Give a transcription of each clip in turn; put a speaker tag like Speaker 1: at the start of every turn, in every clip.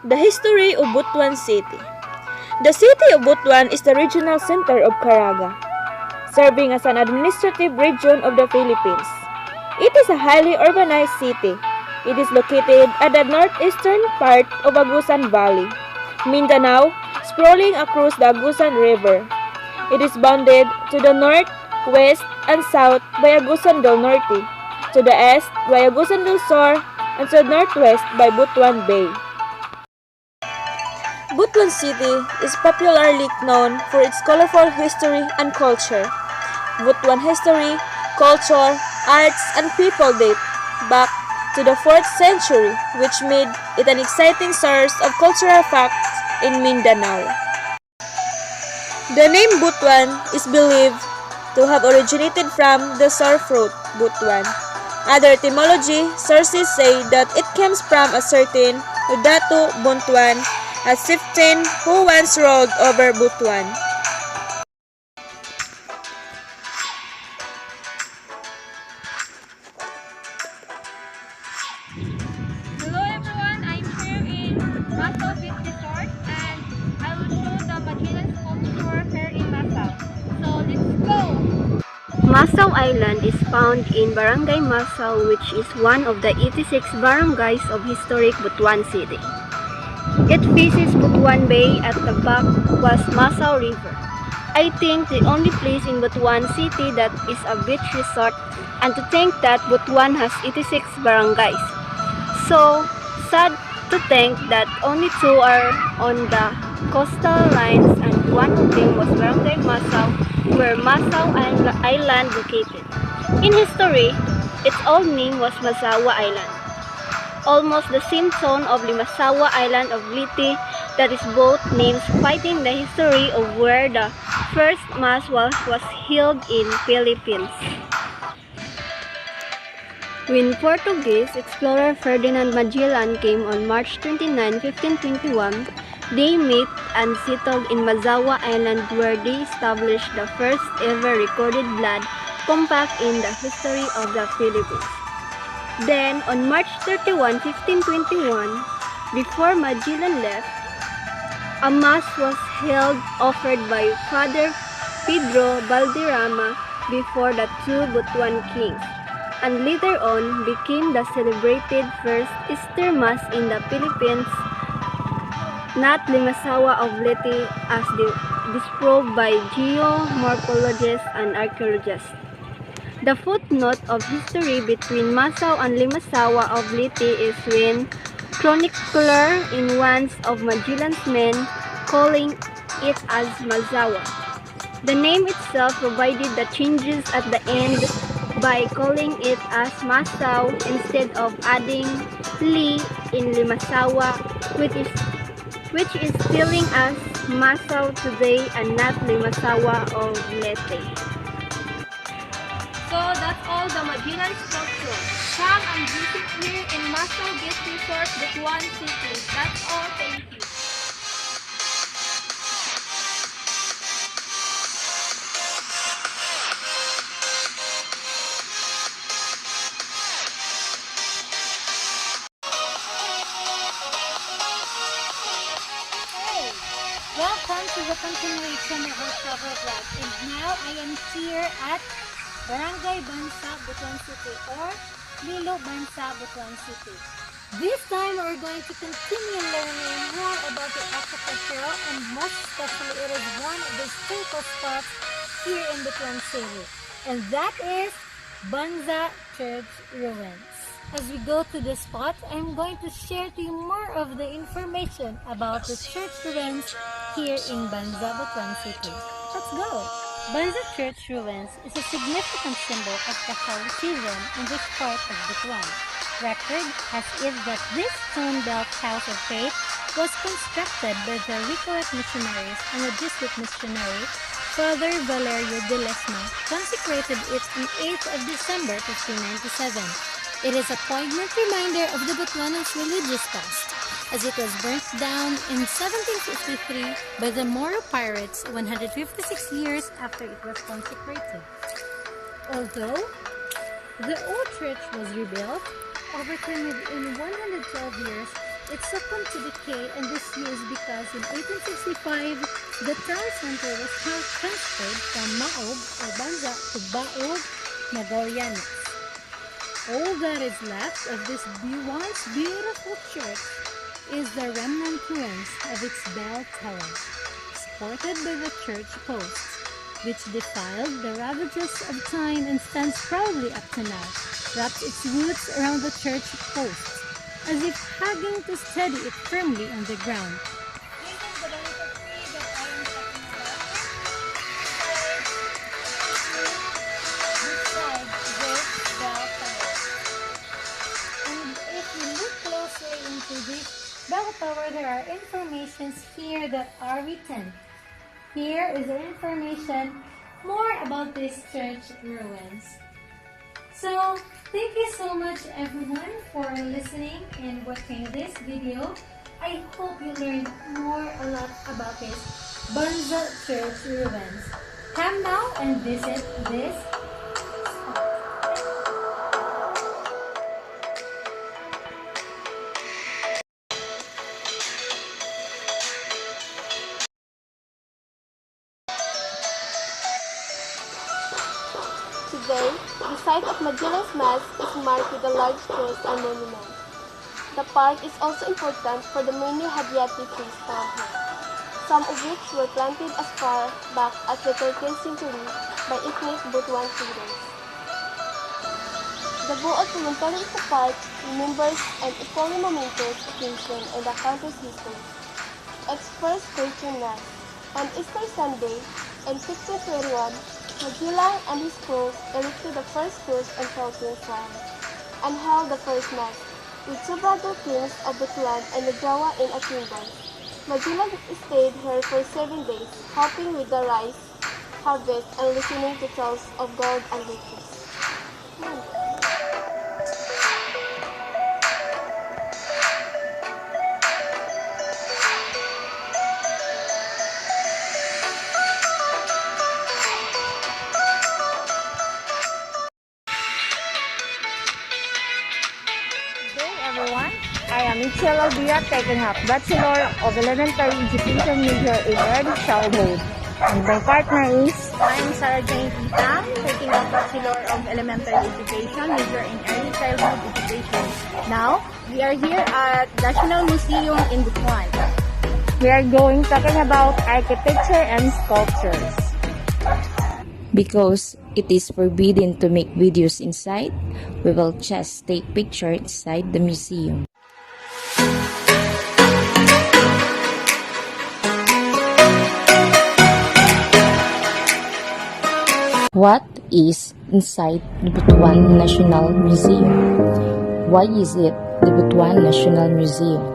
Speaker 1: The history of Butuan City. The city of Butuan is the regional center of Caraga, serving as an administrative region of the Philippines. It is a highly urbanized city. It is located at the northeastern part of Agusan Valley, Mindanao, sprawling across the Agusan River. It is bounded to the north, west, and south by Agusan del Norte, to the east by Agusan del Sur, and to the northwest by Butuan Bay. Butuan City is popularly known for its colorful history and culture. Butuan history, culture, arts, and people date back to the 4th century, which made it an exciting source of cultural facts in Mindanao. The name Butuan is believed to have originated from the sour fruit, Butuan. Other etymology sources say that it comes from a certain Udatu Buntuan, a chieftain who once ruled over Butuan.
Speaker 2: Hello everyone, I'm here in Masao Beach Resort and I will show the Magellan sculpture here in Masao. So let's go!
Speaker 3: Masao Island is found in Barangay Masao, which is one of the 86 barangays of historic Butuan City. It faces Butuan Bay. At the back was Masao River. I think the only place in Butuan City that is a beach resort, and to think that Butuan has 86 barangays. So sad to think that only 2 are on the coastal lines and one of them was Barangay Masao, where Masao Island located. In history, its old name was Mazawa Island. Almost the same tone of Limasawa Island of Liti, that is both names fighting the history of where the first mass was held in Philippines. When Portuguese explorer Ferdinand Magellan came on March 29, 1521, they met and settled in Mazawa Island, where they established the first ever recorded blood compact in the history of the Philippines. Then, on March 31, 1521, before Magellan left, a mass was held offered by Father Pedro Valderrama before the 2 Butuan kings, and later on became the celebrated first Easter Mass in the Philippines, not Limasawa of Leyte as disproved by geomorphologists and archaeologists. The footnote of history between Masao and Limasawa of Leyte is when chronicler in one of Magellan's men calling it as Mazawa. The name itself provided the changes at the end by calling it as Masao instead of adding Li in Limasawa, which is spelling as Masao today and not Limasawa of Leyte.
Speaker 2: So that's all the Magellan sculpture. Come and visit here in Masao Beach Resort, Butuan City. That's all, thank you.
Speaker 4: Welcome to the continuation of our travel vlog, and now I am here at Barangay Bansa, Butuan City, or Lilo Bansa, Butuan City. This time we're going to continue learning more about the architectural, and most especially it is one of the historical spots here in Butuan City, and that is Bansa Church Ruins. As we go to the spot, I'm going to share to you more of the information about the church ruins here in Bansa, Butuan City. Let's go! Bansa Church Ruins is a significant symbol of Catholicism in this part of Butuan. Record has it that this stone-built house of faith was constructed by the Recollect missionaries, and the Jesuit missionary Father Valerio de Lesma consecrated it on 8th of December 1597. It is a poignant reminder of the Butuanans' religious past, as it was burnt down in 1753 by the Moro pirates 156 years after it was consecrated. Although the old church was rebuilt over time in 112 years, it succumbed to decay and disuse because in 1865, the town center was transferred from Maog or Banza to Baog, Magallanes. All that is left of this once beautiful church is the remnant ruins of its bell tower, supported by the church posts, which defied the ravages of time and stands proudly up to now, wraps its roots around the church posts, as if hugging to steady it firmly on the ground. This is the little tree that I am talking about. Beside this bell tower. And if you look closely into this bell tower, there are informations here that are written. Here is the information more about this church ruins. So, thank you so much everyone for listening and watching this video. I hope you learned a lot about this Banza Church ruins. Come now and visit this spot.
Speaker 3: Today, the site of Magellan's Mass is marked with a large cross and monument. The park is also important for the many hagiati trees found here, some of which were planted as far back as the 13th century by ethnic Butuan traders. The Buot Cemetery is a park remembers an equally momentous occasion in the country's history. Its first Christian Mass on Easter Sunday in 1621, Magellan and his crew erected the first cross on Philippine soil and held the first Mass with two brother kings of Butuan and Nagawa in attendance. Magellan stayed here for 7 days, helping with the rice harvest and listening to tales of gold and riches.
Speaker 1: Everyone, I am Michelle Albia, taking up Bachelor of Elementary Education major in Early Childhood. And my partner is
Speaker 5: I'm Sarah Jane Itang, taking up Bachelor of Elementary Education, major in Early Childhood Education. Now, we are here at National Museum in Butuan.
Speaker 1: we are going talking about architecture and sculptures.
Speaker 6: Because it is forbidden to make videos inside, we will just take pictures inside the museum. What is inside the Butuan National Museum? Why is it the Butuan National Museum?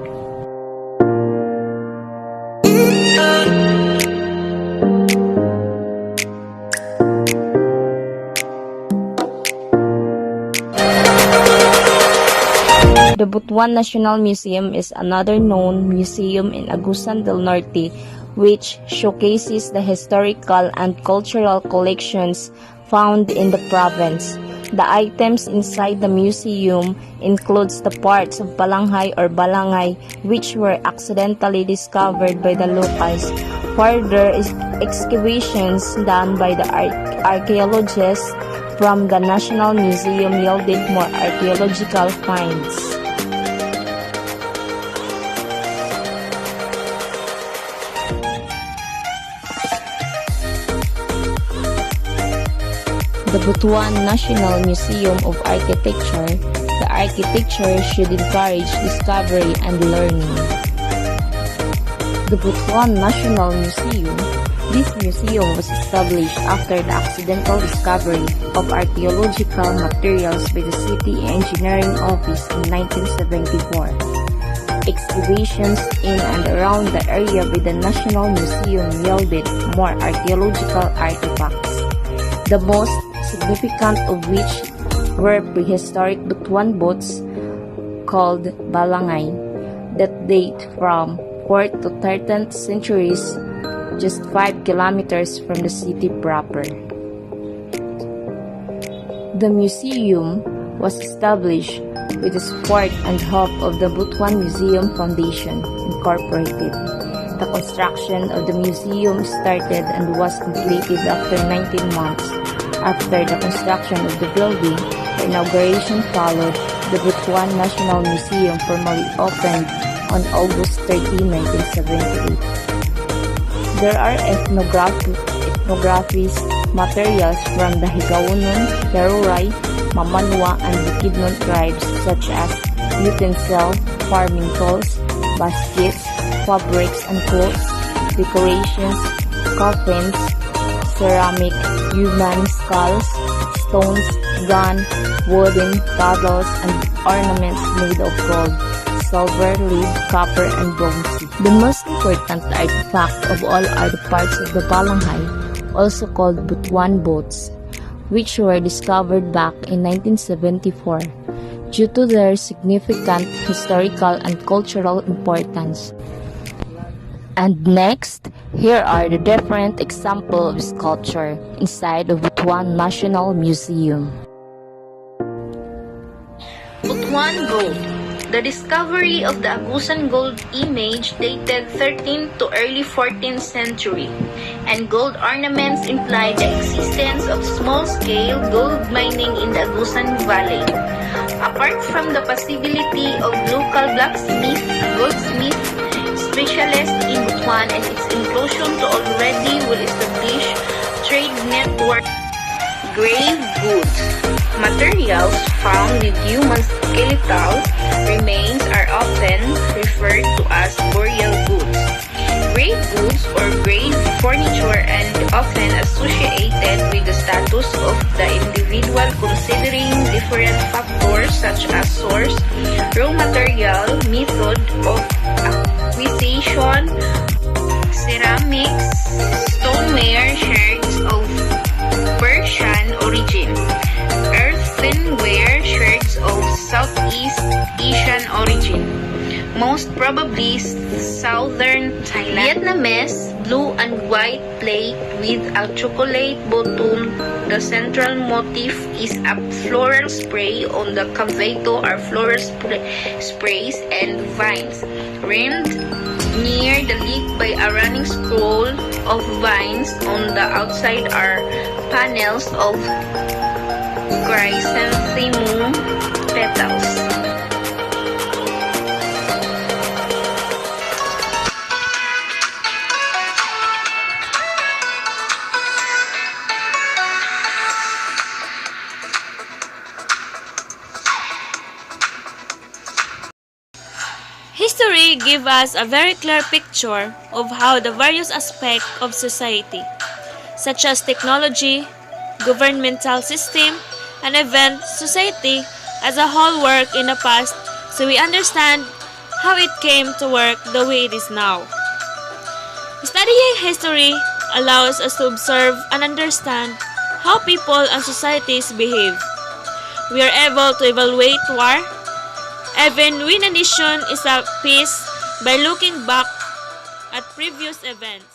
Speaker 6: The Butuan National Museum is another known museum in Agusan del Norte which showcases the historical and cultural collections found in the province. The items inside the museum includes the parts of balanghay or balangay which were accidentally discovered by the locals. Further excavations done by the archaeologists from the National Museum yielded more archaeological finds. The Butuan National Museum of Architecture. The architecture should encourage discovery and learning. The Butuan National Museum. This museum was established after the accidental discovery of archaeological materials by the City Engineering Office in 1974. Excavations in and around the area by the National Museum yielded more archaeological artifacts. The most significant of which were prehistoric Butuan boats called balangay that date from 4th to 13th centuries, just 5 kilometers from the city proper. The museum was established with the support and help of the Butuan Museum Foundation, Incorporated. The construction of the museum started and was completed after 19 months. After the construction of the building, the inauguration followed. The Butuan National Museum formally opened on August 13, 1978. There are ethnographies materials from the Higaonon, Teruray, Mamanwa, and Bukidnon tribes such as utensil, farming tools, baskets, fabrics and clothes, decorations, coffins, ceramic, human skulls, stones, gun, wooden paddles, and ornaments made of gold, silver, lead, copper, and bronze. The most important artifact of all are the parts of the balanghay, also called Butuan boats, which were discovered back in 1974 due to their significant historical and cultural importance. And next, here are the different examples of sculpture inside the Butuan National Museum.
Speaker 1: Butuan gold. The discovery of the Agusan gold image dated 13th to early 14th century, and gold ornaments imply the existence of small-scale gold mining in the Agusan Valley. Apart from the possibility of local blacksmith, goldsmith, specialists in Butuan and its inclusion to already well-established trade network. Grave goods. Materials found with human skeletal remains are often referred to as burial goods. Grave goods or grave furniture and often associated with the status of the individual considering different factors such as source, raw material, method of acquisition, ceramics, stoneware, shards of Persian origin, earthenware, shards of Southeast Asian origin, most probably southern Thailand. Vietnamese blue and white plate with a chocolate bottom. The central motif is a floral spray on the cavato are floral sprays and vines, rimmed near the lip by a running scroll of vines. On the outside are panels of chrysanthemum petals. History gives us a very clear picture of how the various aspects of society, such as technology, governmental system, and even society as a whole work in the past, so we understand how it came to work the way it is now. Studying history allows us to observe and understand how people and societies behave. We are able to evaluate war, even when a nation is at peace, by looking back at previous events.